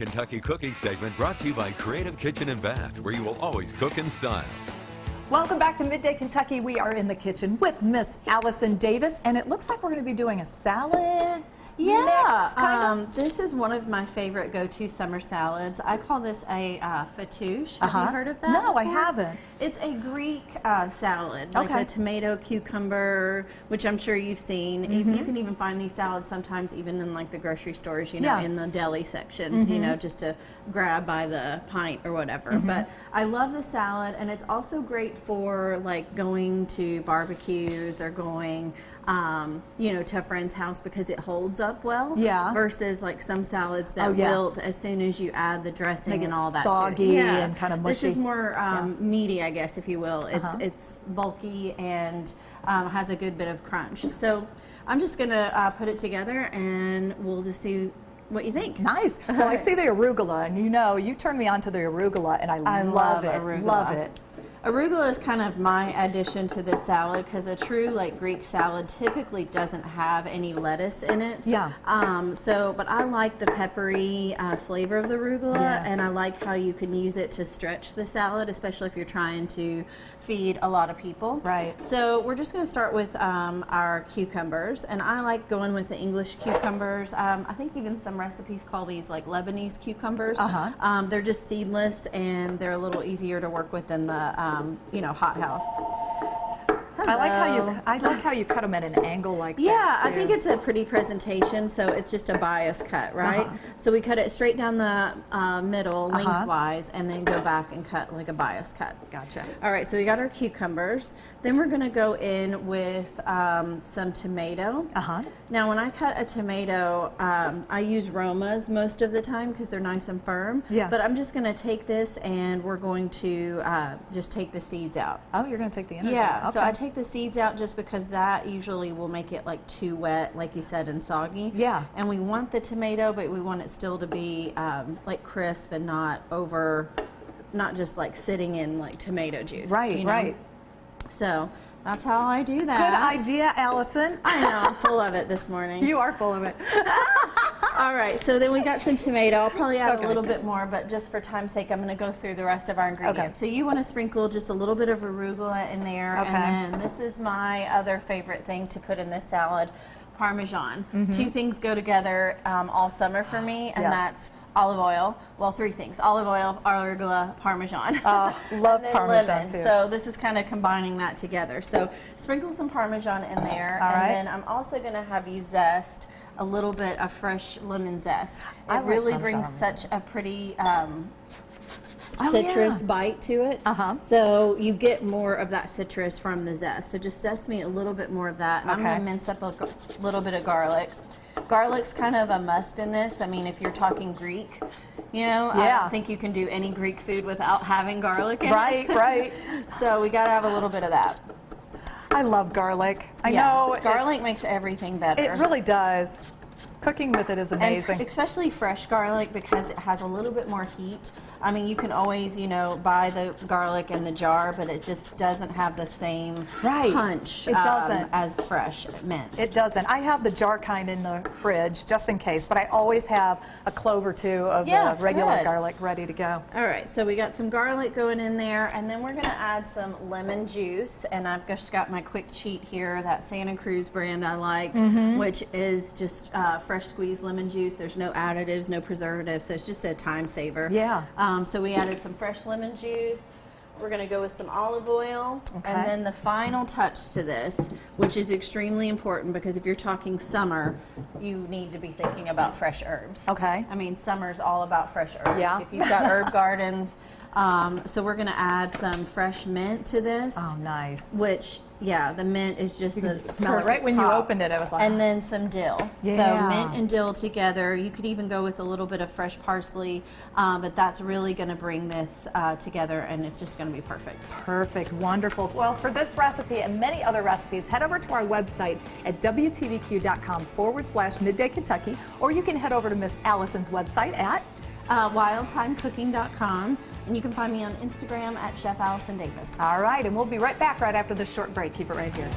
Kentucky Cooking segment brought to you by Creative Kitchen and Bath, where you will always cook in style. Welcome back to Midday Kentucky. We are in the kitchen with Miss Allison Davis, and it looks like we're going to be doing a salad mix, kind of. This is one of my favorite go-to summer salads. I call this a fattoush. Have you heard of that? No, before? I haven't. It's a Greek salad, like a tomato, cucumber, which I'm sure you've seen. You can even find these salads sometimes even in like the grocery stores, you know, in the deli sections, you know, just to grab by the pint or whatever. But I love the salad, and it's also great for like going to barbecues or going, you know, to a friend's house because it holds up well. Versus like some salads that wilt as soon as you add the dressing and all that. Soggy and kind of mushy. This is more meaty, I guess, if you will. It's bulky and has a good bit of crunch. So I'm just gonna put it together, and we'll just see what you think. Nice. Well, I see the arugula, and you know, you turned me on to the arugula, and I love it. Arugula. Love it. Arugula is kind of my addition to this salad because a true like Greek salad typically doesn't have any lettuce in it. But I like the peppery flavor of the arugula, and I like how you can use it to stretch the salad, especially if you're trying to feed a lot of people. Right. So we're just going to start with our cucumbers, and I like going with the English cucumbers. I think even some recipes call these like Lebanese cucumbers. They're just seedless, and they're a little easier to work with than the you know, hothouse. I like how you cut them at an angle like that. Yeah, I think it's a pretty presentation, so it's just a bias cut, right? So we cut it straight down the middle, lengthwise, and then go back and cut like a bias cut. Gotcha. All right, so we got our cucumbers. Then we're going to go in with some tomato. Now, when I cut a tomato, I use Romas most of the time because they're nice and firm. But I'm just going to take this, and we're going to just take the seeds out. Oh, you're going to take the innards out. Okay. So I take the seeds out just because that usually will make it like too wet, like you said, and soggy. And we want the tomato, but we want it still to be like crisp and not just like sitting in like tomato juice. Right, you know? So that's how I do that. Good idea, Allison. I know, I'm full of it this morning. You are full of it. All right, so then we got some tomato. I'll probably add a little bit more, but just for time's sake, I'm going to go through the rest of our ingredients. So you want to sprinkle just a little bit of arugula in there, and then this is my other favorite thing to put in this salad, Parmesan. Two things go together all summer for me, and that's olive oil. Well, three things: olive oil, arugula, Parmesan. Love Parmesan too. So this is kind of combining that together. So sprinkle some Parmesan in there, and then I'm also going to have you zest a little bit of fresh lemon zest. It really brings such a pretty citrus bite to it. So you get more of that citrus from the zest. So just zest me a little bit more of that. And I'm going to mince up a little bit of garlic. Garlic's kind of a must in this. I mean, if you're talking Greek, you know, I don't think you can do any Greek food without having garlic in it. Right. So we got to have a little bit of that. I love garlic. I know. Garlic makes everything better. It really does. Cooking with it is amazing. And especially fresh garlic because it has a little bit more heat. I mean, you can always, you know, buy the garlic in the jar, but it just doesn't have the same punch as fresh minced. It doesn't. I have the jar kind in the fridge just in case, but I always have a clove or two of the regular garlic ready to go. All right, so we got some garlic going in there, and then we're going to add some lemon juice, and I've just got my quick cheat here, that Santa Cruz brand I like, which is just fresh squeezed lemon juice. There's no additives, no preservatives, so it's just a time saver. So we added some fresh lemon juice. We're going to go with some olive oil. And then the final touch to this, which is extremely important because if you're talking summer, you need to be thinking about fresh herbs. I mean, summer's all about fresh herbs. If you've got herb gardens. So we're going to add some fresh mint to this. Oh, nice. Which, the mint is just the smell it right when you opened it. I was like, and then some dill. So mint and dill together. You could even go with a little bit of fresh parsley, but that's really going to bring this together, and it's just going to be perfect. Perfect, wonderful. Well, for this recipe and many other recipes, head over to our website at WTVQ.com/Midday Kentucky, or you can head over to Miss Allison's website at wildtimecooking.com, and you can find me on Instagram at Chef Allison Davis. All right, and we'll be right back right after this short break. Keep it right here.